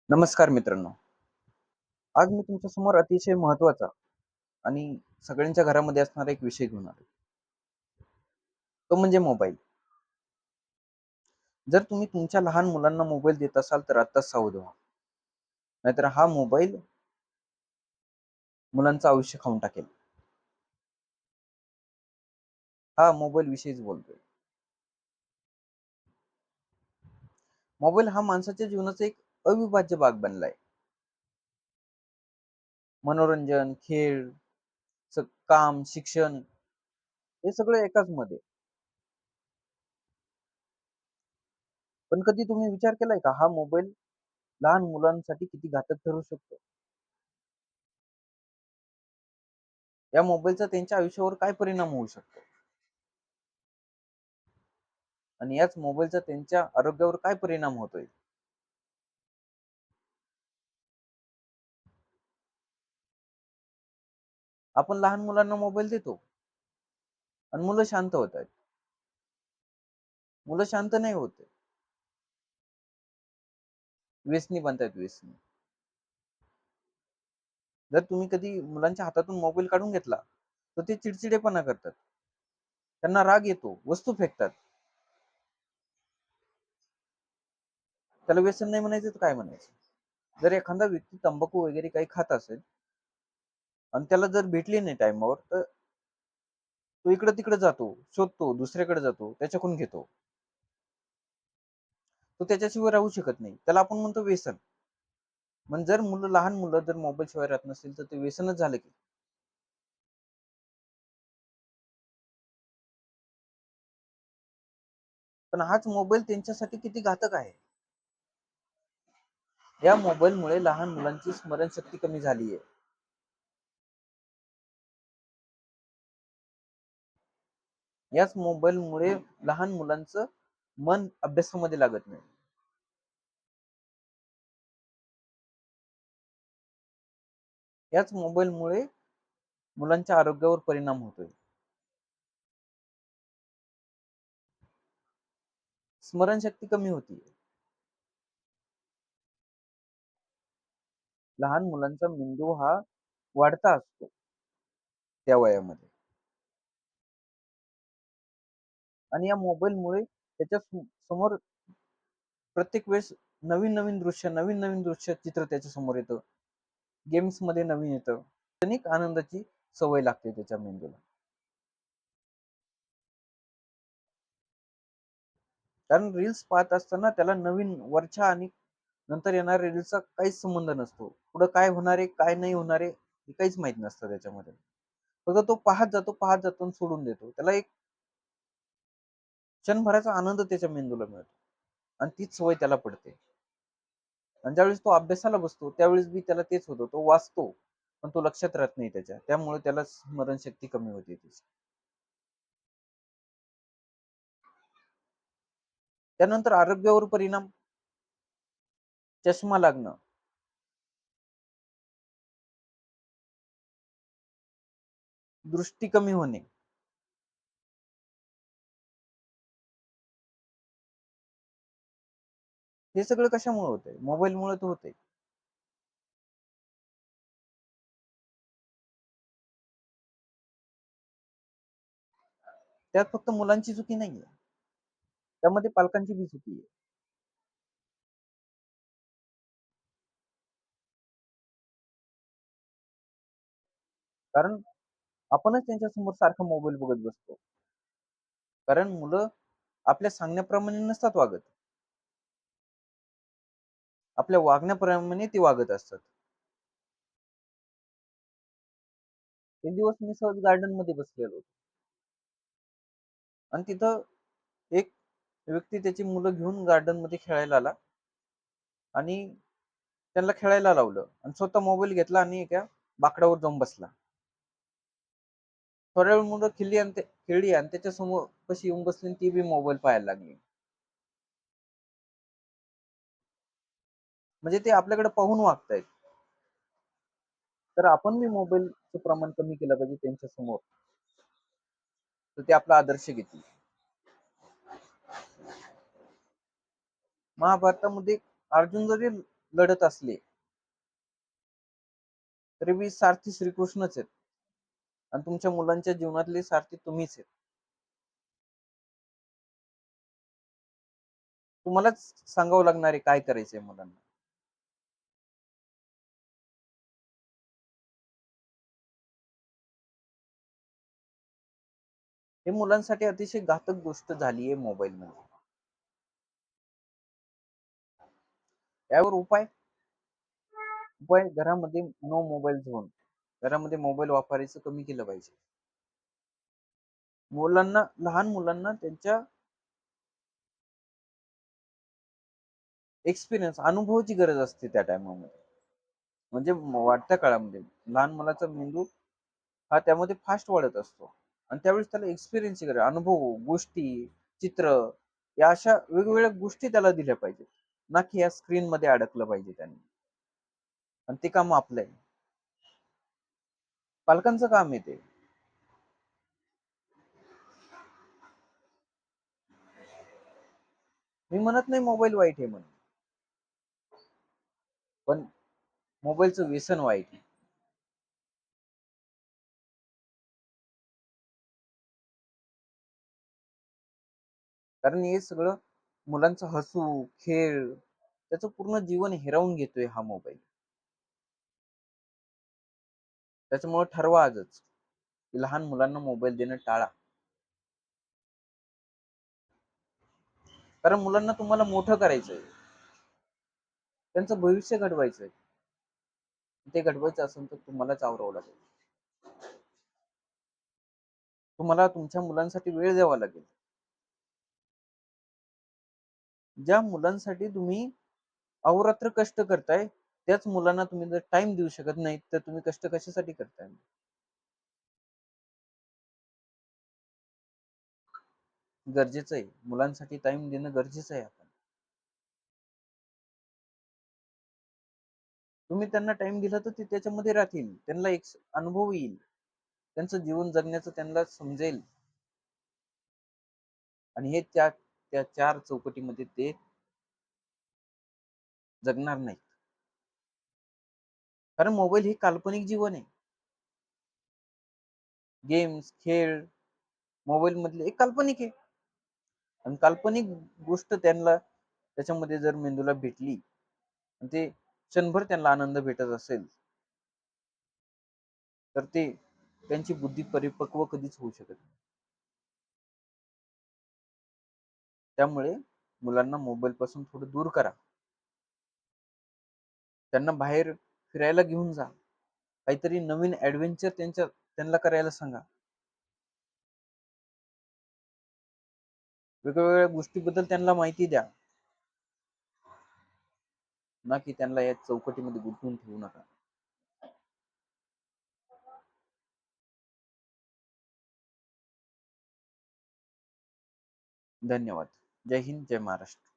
नमस्कार मित्रांनो. आज मी तुमच्या समोर अतिशय महत्त्वाचा आणि सगळ्यांच्या घरामध्ये असणारा एक विषय घेऊन आलो. तो म्हणजे मोबाईल. जर तुम्ही तुमच्या लहान मुलांना मोबाईल देत असाल तर आत्ताच सावध व्हा. नाहीतर हा मोबाईल मुलांचं आयुष्य खाऊन टाकेल. हा मोबाईल विषयीच बोलतोय. मोबाईल हा माणसाच्या जीवनाचा एक अविभाज्य भाग बनलाय. मनोरंजन, खेळ, काम, शिक्षण हे सगळं एकाच मध्ये. पण कधी तुम्ही विचार केलाय का हा मोबाईल लहान मुलांसाठी किती घातक ठरू शकतो? या मोबाईलचा त्यांच्या आयुष्यावर काय परिणाम होऊ शकतो? आणि याच मोबाईलचा त्यांच्या आरोग्यावर काय परिणाम होतोय? आपण लहान मुलांना मोबाईल देतो आणि मुलं शांत होत आहेत. मुलं शांत नाही होत आहे. व्यसनी बनतायत व्यसनी. जर तुम्ही कधी मुलांच्या हातातून मोबाईल काढून घेतला, तर ते चिडचिडेपणा करतात. त्यांना राग येतो, वस्तू फेकतात. त्याला व्यसन नाही म्हणायचं तर काय म्हणायचं? जर एखादा व्यक्ती तंबाखू वगैरे काही खात असेल आणि त्याला जर भेटली नाही टाईमावर, तर तो इकडे-तिकडे जातो, शोधतो, दुसऱ्याकडे जातो, त्याच्याकडून घेतो. तो त्याच्याशिवाय राहू शकत नाही. त्याला आपण म्हणतो व्यसन. मग जर लहान मुलं जर मोबाईल शिवाय राहत नसतील, तर ते व्यसनच झालं की. पण हाच मोबाईल त्यांच्यासाठी किती घातक आहे. या मोबाईलमुळे लहान मुलांची स्मरणशक्ती कमी झाली आहे. याच मोबाईलमुळे लहान मुलांचं मन अभ्यासामध्ये लागत नाही. याच मोबाईलमुळे मुलांच्या आरोग्यावर परिणाम होतोय. स्मरणशक्ती कमी होती. लहान मुलांचा मेंदू हा वाढता असतो त्या वयामध्ये. आणि या मोबाईलमुळे त्याच्या समोर प्रत्येक वेळेस नवीन-नवीन दृश्य, नवीन-नवीन दृश्य चित्र त्याच्या समोर येतं. गेम्समध्ये नवीन येतं. क्षणिक आनंदाची सवय लागते त्याच्या मेंदूला. कारण रील्स पाहत असताना त्याला नवीन वरच्या आणि नंतर येणाऱ्या रील्सचा काहीच संबंध नसतो. पुढं काय होणार आहे, काय नाही होणार आहे, हे काहीच माहीत नसतं त्याच्यामध्ये. फक्त तो पाहत जातो आणि सोडून देतो. त्याला एक क्षणभराचा आनंद त्याच्या मेंदूला मिळतो आणि तीच सवय त्याला पडते. आणि ज्यावेळेस तो अभ्यासाला बसतो, त्यावेळेस बी त्याला तेच होतं. तो वाचतो, पण तो लक्षात राहत नाही त्याच्या. त्यामुळे त्याला स्मरणशक्ती कमी होते त्याची. त्यानंतर आरोग्यावर परिणाम, चष्मा लागणं, दृष्टी कमी होणे. हे सगळं कशामुळे होतंय? मोबाईलमुळे तर होतंय. त्यात फक्त मुलांची चुकी नाहीये. त्यामध्ये पालकांची बी चुकी आहे. कारण आपणच त्यांच्यासमोर सारखा मोबाईल बघत बसतो. कारण मुलं आपल्या सांगण्याप्रमाणे नसतात वागत. आपल्या वागण्याप्रमाणे ती वागत असतात. एक दिवस मी सहज गार्डनमध्ये बसलेलो होतो आणि तिथं एक व्यक्ती त्याची मुलं घेऊन गार्डनमध्ये खेळायला आला आणि त्यांना खेळायला लावलं आणि स्वतः मोबाईल घेतला आणि एका बाकडावर जाऊन बसला. थोड्या वेळ मुलं खेळली आणि त्याच्या समोर कशी येऊन बसली आणि ती बी मोबाईल पाहायला लागली. म्हणजे ते आपल्याकडे पाहून वागतायत. तर आपण बी मोबाईलचं प्रमाण कमी केलं पाहिजे त्यांच्या समोर. तर ते आपला आदर्श घेतील. महाभारतामध्ये अर्जुन जरी लढत असले तरी बी सारथी श्रीकृष्णच आहेत आणि तुमच्या मुलांच्या जीवनातले सारथी तुम्हीच आहेत. तुम्हालाच सांगावं लागणार आहे काय करायचंय मुलांना. हे मुलांसाठी अतिशय घातक गोष्ट झाली आहे मोबाईल मध्ये. यावर उपाय घरामध्ये नो मोबाईल झोन. घरामध्ये मोबाईल वापरायचं कमी केलं पाहिजे. लहान मुलांना त्यांच्या एक्सपिरियन्स अनुभवाची गरज असते त्या टायमामध्ये. म्हणजे वाढत्या काळामध्ये लहान मुलाचा मेंदू हा त्यामध्ये फास्ट वाढत असतो आणि त्यावेळेस त्याला एक्सपिरियन्सची गरज, अनुभव, गोष्टी, चित्र या अशा वेगवेगळ्या गोष्टी त्याला दिल्या पाहिजेत, ना की या स्क्रीन मध्ये अडकलं पाहिजे त्यांनी. आणि ते काम आपलं आहे, पालकांचं काम आहे ते. मी म्हणत नाही मोबाईल वाईट आहे म्हणून, पण मोबाईलचं व्यसन वाईट आहे. कारण हे सगळं मुलांचं हसू खेळ त्याचं पूर्ण जीवन हिरावून घेतोय हा मोबाईल. त्याच्यामुळे ठरवा आजच की लहान मुलांना मोबाईल देणं टाळा. कारण मुलांना तुम्हाला मोठं करायचंय, त्यांचं भविष्य घडवायचंय. ते घडवायचं असेल तर तुम्हालाच आवरावं लागेल. तुम्हाला तुमच्या मुलांसाठी वेळ द्यावा लागेल. ज्या मुलांसाठी तुम्ही अहोरात्र कष्ट करताय त्याच मुलांना तुम्ही जर टाइम देऊ शकत नाही तर तुम्ही कष्ट कशासाठी करताय? गरजेचं आहे, मुलांसाठी टाइम देणं गरजेचं आहे. आपण तुम्ही त्यांना टाइम दिला तर ते त्याच्यामध्ये राहतील, त्यांना एक अनुभव येईल, त्यांचं जीवन जगण्याचं त्यांना समजेल. आणि हे त्या त्या चार चौकटीमध्ये ते जगणार नाही. कारण मोबाईल हे काल्पनिक जीवन आहे. गेम्स खेळ मोबाईल मधले एक काल्पनिक आहे. आणि काल्पनिक गोष्ट त्यांना त्याच्यामध्ये जर मेंदूला भेटली आणि ते क्षणभर त्यांना आनंद भेटत असेल तर ते त्यांची बुद्धी परिपक्व कधीच होऊ शकत नाही. त्यामुळे मुलांना मोबाईल पासून थोडं दूर करा. त्यांना बाहेर फिरायला घेऊन जा. काहीतरी नवीन ऍडव्हेंचर त्यांना करायला सांगा. वेगवेगळ्या गोष्टीबद्दल त्यांना माहिती द्या, ना की त्यांना या चौकटीमध्ये गुंतवून ठेवू नका. धन्यवाद. जय हिंद, जय महाराष्ट्र.